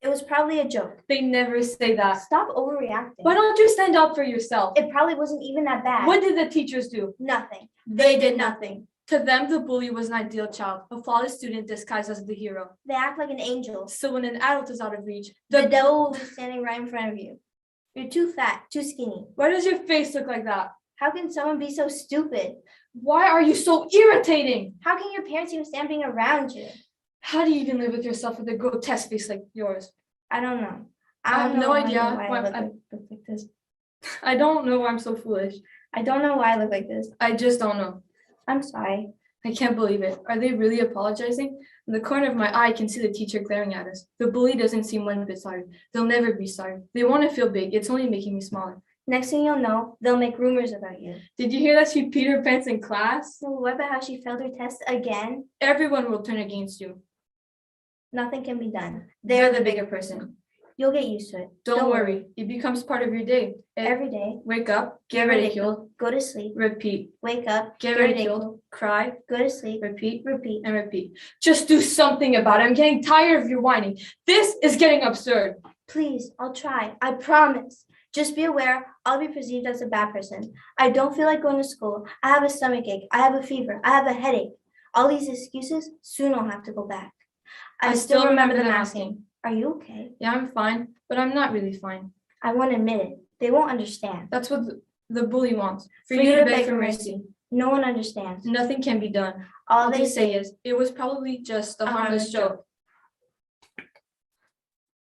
It was probably a joke. They never say that. Stop overreacting. Why don't you stand up for yourself? It probably wasn't even that bad. What did the teachers do? Nothing. They did nothing. To them, the bully was an ideal child, a flawless student disguised as the hero. They act like an angel. So when an adult is out of reach, The devil will be standing right in front of you. You're too fat, too skinny. Why does your face look like that? How can someone be so stupid? Why are you so irritating? How can your parents even stand being around you? How do you even live with yourself with a grotesque face like yours? I don't know. I have no idea why I look like this. I don't know why I'm so foolish. I don't know why I look like this. I just don't know. I'm sorry. I can't believe it. Are they really apologizing? In the corner of my eye, I can see the teacher glaring at us. The bully doesn't seem one bit sorry. They'll never be sorry. They want to feel big. It's only making me smaller. Next thing you'll know, they'll make rumors about you. Did you hear that she peed her pants in class? So what about how she failed her test again? Everyone will turn against you. Nothing can be done. They're the bigger person. You'll get used to it. Don't worry. It becomes part of your day. Every day. Wake up, get ridiculed, Go to sleep. repeat. Wake up, Get ridiculed, cry, go to sleep. repeat, Repeat. and repeat. Just do something about it. I'm getting tired of your whining. This is getting absurd. Please, I'll try. I promise. Just be aware, I'll be perceived as a bad person. I don't feel like going to school. I have a stomachache. I have a fever. I have a headache. All these excuses, soon I'll have to go back. I still remember them asking, "Are you okay?" Yeah, I'm fine, but I'm not really fine. I won't admit it. They won't understand. That's what the bully wants. For you to beg for mercy. No one understands. Nothing can be done. All All they they say is, it was probably just a harmless joke.